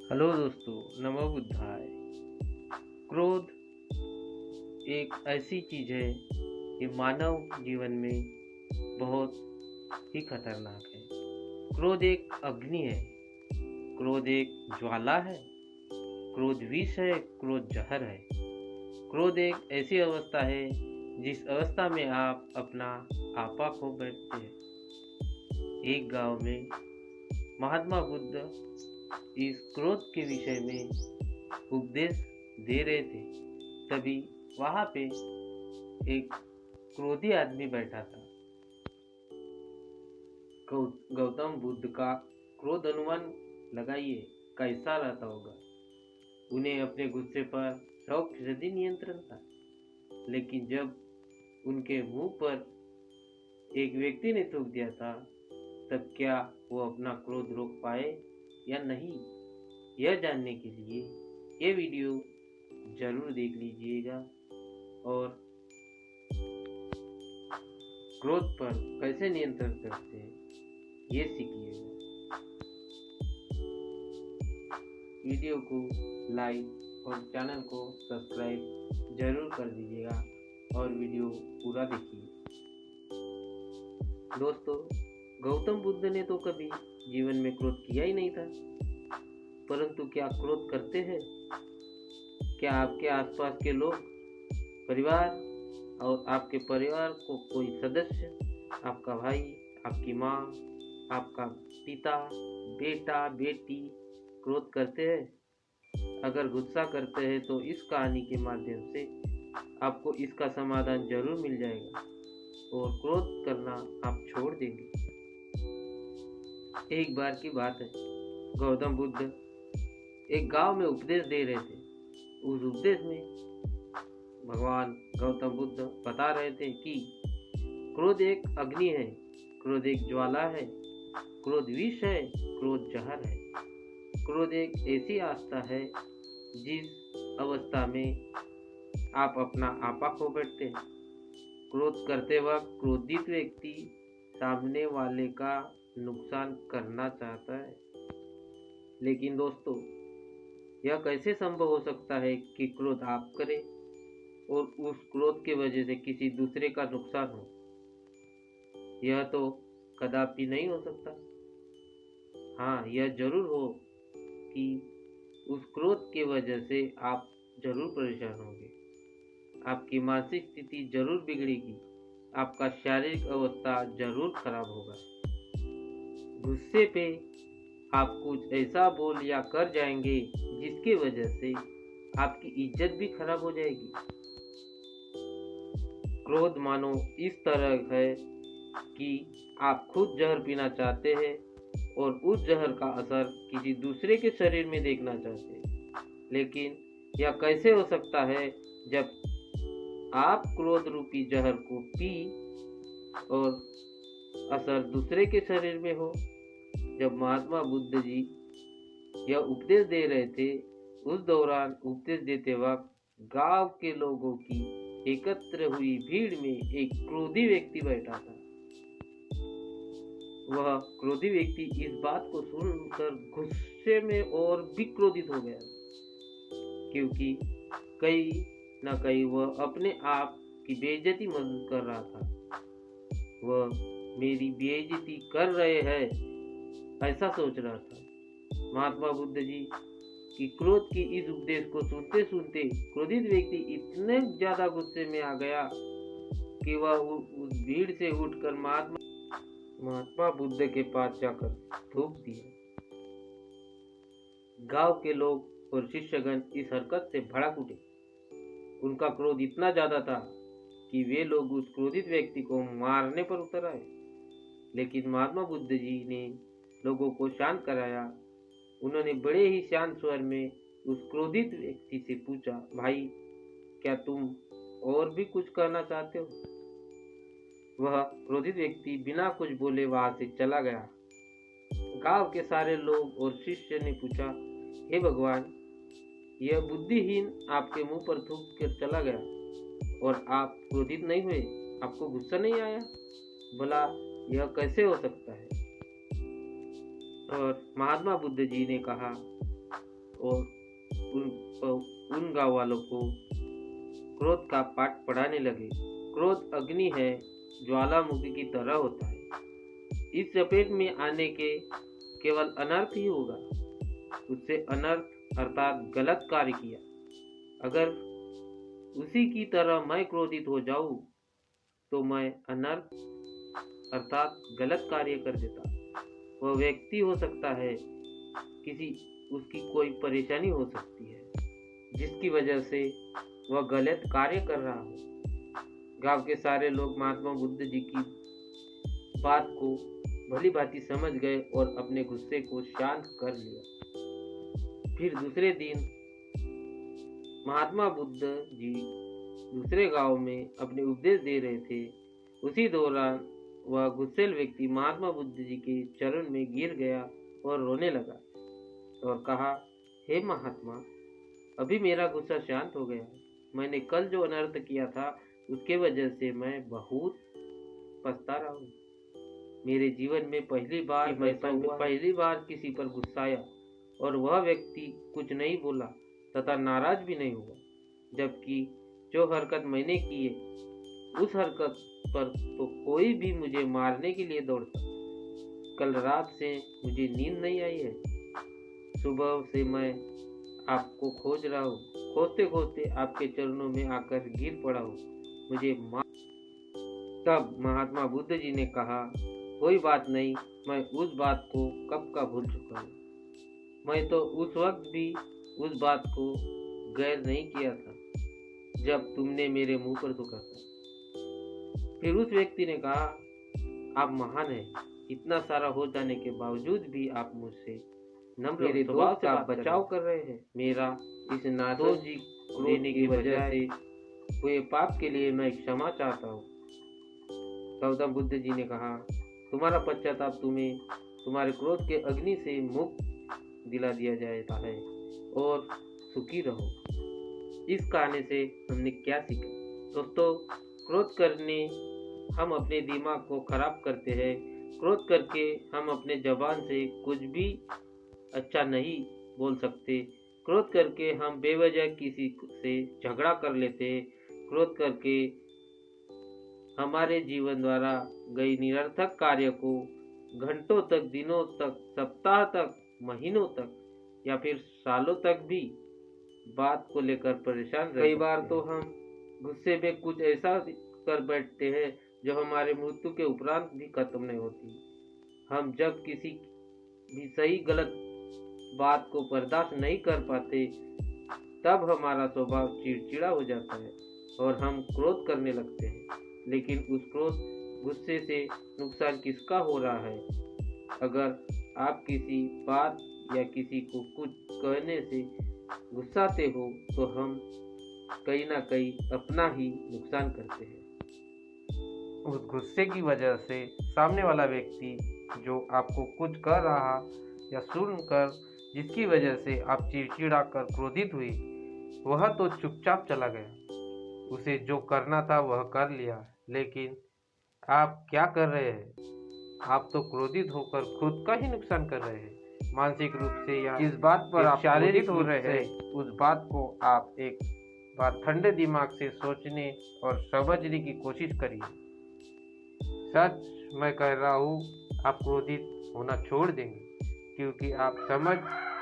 Hello दोस्तों, नमो बुद्धाय। क्रोध एक ऐसी चीज है कि मानव जीवन में बहुत ही खतरनाक है। क्रोध एक अग्नि है, क्रोध एक ज्वाला है, क्रोध विष है, क्रोध जहर है। क्रोध एक ऐसी अवस्था है जिस अवस्था में आप अपना आपा खो बैठते हैं। एक गांव में महात्मा बुद्ध इस क्रोध के विषय में उपदेश दे रहे थे। तभी वहां पे एक क्रोधी आदमी बैठा था। गौतम बुद्ध का क्रोध अनुमान लगाइए कैसा रहता होगा। उन्हें अपने गुस्से पर 100% नियंत्रण था, लेकिन जब उनके मुंह पर एक व्यक्ति ने थूक दिया था, तब क्या वो अपना क्रोध रोक पाए या नहीं, यह जानने के लिए ये वीडियो जरूर देख लीजिएगा और क्रोध पर कैसे नियंत्रण करते हैं ये सीखिएगा। वीडियो को लाइक और चैनल को सब्सक्राइब जरूर कर दीजिएगा और वीडियो पूरा देखिए। दोस्तों, गौतम बुद्ध ने तो कभी जीवन में क्रोध किया ही नहीं था, परंतु क्या क्रोध करते हैं? क्या आपके आसपास के लोग, परिवार और आपके परिवार को कोई सदस्य, आपका भाई, आपकी माँ, आपका पिता, बेटा, बेटी क्रोध करते हैं? अगर गुस्सा करते हैं तो इस कहानी के माध्यम से आपको इसका समाधान जरूर मिल जाएगा और क्रोध करना आप छोड़ देंगे। एक बार की बात है, गौतम बुद्ध एक गांव में उपदेश दे रहे थे। उस उपदेश में भगवान गौतम बुद्ध बता रहे थे कि क्रोध एक अग्नि है, क्रोध एक ज्वाला है, क्रोध विष है, क्रोध जहर है। क्रोध एक ऐसी अवस्था है जिस अवस्था में आप अपना आपा खो बैठते हैं। क्रोध करते वक्त क्रोधित व्यक्ति सामने वाले का नुकसान करना चाहता है। लेकिन दोस्तों, यह कैसे संभव हो सकता है कि क्रोध आप करें और उस क्रोध के वजह से किसी दूसरे का नुकसान हो? यह तो कदापि नहीं हो सकता। हाँ, यह जरूर हो कि उस क्रोध के वजह से आप जरूर परेशान होंगे, आपकी मानसिक स्थिति जरूर बिगड़ेगी, आपका शारीरिक अवस्था जरूर खराब होगा। गुस्से पे आप कुछ ऐसा बोल या कर जाएंगे जिसकी वजह से आपकी इज्जत भी खराब हो जाएगी। क्रोध मानो इस तरह है कि आप खुद जहर पीना चाहते हैं और उस जहर का असर किसी दूसरे के शरीर में देखना चाहते हैं। लेकिन यह कैसे हो सकता है जब आप क्रोध रूपी जहर को पी और असर दूसरे के शरीर में हो? जब महात्मा बुद्ध जी यह उपदेश दे रहे थे, उस दौरान उपदेश देते वक्त गांव के लोगों की एकत्र हुई भीड़ में एक क्रोधी व्यक्ति बैठा था। वह क्रोधी व्यक्ति इस बात को सुनकर गुस्से में और भी क्रोधित हो गया, क्योंकि कहीं न कहीं वह अपने आप की बेइज्जती महसूस कर रहा था। वह मेरी बेइज्जती कर रहे हैं ऐसा सोच रहा था। महात्मा बुद्ध जी की क्रोध की इस उपदेश को सुनते सुनते क्रोधित व्यक्ति इतने ज्यादा गुस्से में आ गया कि वह उस भीड़ से उठकर महात्मा बुद्ध के पास जाकर थूक दिया। गांव के लोग और शिष्यगण इस हरकत से भड़क उठे। उनका क्रोध इतना ज्यादा था कि वे लोग उस क्रोधित व्यक्ति को मारने पर उतर आए। लेकिन महात्मा बुद्ध जी ने लोगों को शांत कराया। उन्होंने बड़े ही शांत स्वर में उस क्रोधित व्यक्ति से पूछा, भाई, क्या तुम और भी कुछ कहना चाहते हो? वह क्रोधित व्यक्ति बिना कुछ बोले वहां से चला गया। गांव के सारे लोग और शिष्य ने पूछा, हे भगवान, यह बुद्धिहीन आपके मुंह पर थूक कर चला गया और आप क्रोधित नहीं हुए? आपको गुस्सा नहीं आया? भला यह कैसे हो सकता है? और महात्मा बुद्ध जी ने कहा, और उन गांव वालों को क्रोध का पाठ पढ़ाने लगे। क्रोध अग्नि है, ज्वालामुखी की तरह होता है। इस चपेट में आने के केवल अनर्थ ही होगा। उससे अनर्थ अर्थात गलत कार्य किया। अगर उसी की तरह मैं क्रोधित हो जाऊं तो मैं अनर्थ अर्थात गलत कार्य कर देता। वह व्यक्ति हो सकता है, उसकी कोई परेशानी हो सकती है जिसकी वजह से वह गलत कार्य कर रहा हो। गांव के सारे लोग महात्मा बुद्ध जी की बात को भली भांति समझ गए और अपने गुस्से को शांत कर लिया। फिर दूसरे दिन महात्मा बुद्ध जी दूसरे गांव में अपने उपदेश दे रहे थे। उसी दौरान वह गुस्सेल व्यक्ति महात्मा बुद्ध जी के चरण में गिर गया और रोने लगा और कहा, हे महात्मा, अभी मेरा गुस्सा शांत हो गया। मैंने कल जो अनर्थ किया था उसके वजह से मैं बहुत पछता रहा हूँ। मेरे जीवन में पहली बार किसी पर गुस्साया और वह व्यक्ति कुछ नहीं बोला तथा नाराज भी नहीं हुआ, जबकि जो हरकत मैंने की है उस हरकत पर तो कोई भी मुझे मारने के लिए दौड़ता। कल रात से मुझे नींद नहीं आई है। सुबह से मैं आपको खोज रहा हूँ। खोजते खोजते आपके चरणों में आकर गिर पड़ा हूँ। मुझे मार। तब महात्मा बुद्ध जी ने कहा, कोई बात नहीं, मैं उस बात को कब का भूल चुका हूँ। मैं तो उस वक्त भी उस बात को गैर नहीं किया था जब तुमने मेरे मुंह पर थूका था। फिर उस व्यक्ति ने कहा, आप महान हैं। इतना सारा हो जाने के बावजूद भी आप मुझसे नम्र स्वभाव का बचाव कर रहे हैं। मेरा इस नाराजगी देने की वजह से हुए पाप के लिए मैं क्षमा चाहता हूँ। गौतम बुद्ध जी ने कहा, तुम्हारा पश्चाताप तुम्हें तुम्हारे क्रोध के अग्नि से मुक्त दिला दिया जाता है और सुखी रहो। इस कहानी से हमने क्या सीखा? दोस्तों, क्रोध करने हम अपने दिमाग को खराब करते हैं। क्रोध करके हम अपने जबान से कुछ भी अच्छा नहीं बोल सकते। क्रोध करके हम बेवजह किसी से झगड़ा कर लेते हैं। क्रोध करके हमारे जीवन द्वारा गई निरर्थक कार्य को घंटों तक, दिनों तक, सप्ताह तक, महीनों तक या फिर सालों तक भी बात को लेकर परेशान रह। कई बार तो हम गुस्से में कुछ ऐसा कर बैठते हैं जो हमारे मृत्यु के उपरांत भी खत्म नहीं होती। हम जब किसी भी सही गलत बात को बर्दाश्त नहीं कर पाते तब हमारा स्वभाव चिड़चिड़ा हो जाता है और हम क्रोध करने लगते हैं। लेकिन उस क्रोध, गुस्से से नुकसान किसका हो रहा है? अगर आप किसी बात या किसी को कुछ कहने से गुस्साते हो तो हम कहीं ना कहीं अपना ही नुकसान करते हैं। उस गुस्से की वजह से सामने वाला व्यक्ति जो आपको कुछ कह रहा या सुनकर जिसकी वजह से आप चिड़चिड़ा कर क्रोधित हुई, वह तो चुपचाप चला गया। उसे जो करना था वह कर लिया, लेकिन आप क्या कर रहे हैं? आप तो क्रोधित होकर खुद का ही नुकसान कर रहे हैं। मानसिक रूप से या जिस बात पर आप शारीरिक हो रहे हैं, उस बात को आप एक बार ठंडे दिमाग से सोचने और समझने की कोशिश करिए। सच मैं कह रहा हूँ, आप क्रोधित होना छोड़ देंगे, क्योंकि आप समझ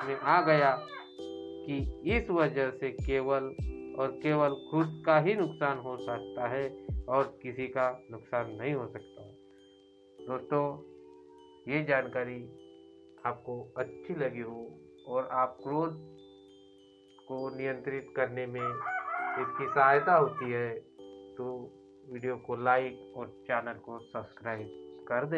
में आ गया कि इस वजह से केवल और केवल खुद का ही नुकसान हो सकता है और किसी का नुकसान नहीं हो सकता। दोस्तों, ये जानकारी आपको अच्छी लगी हो और आप क्रोध को नियंत्रित करने में इसकी सहायता होती है तो वीडियो को लाइक और चैनल को सब्सक्राइब कर दें।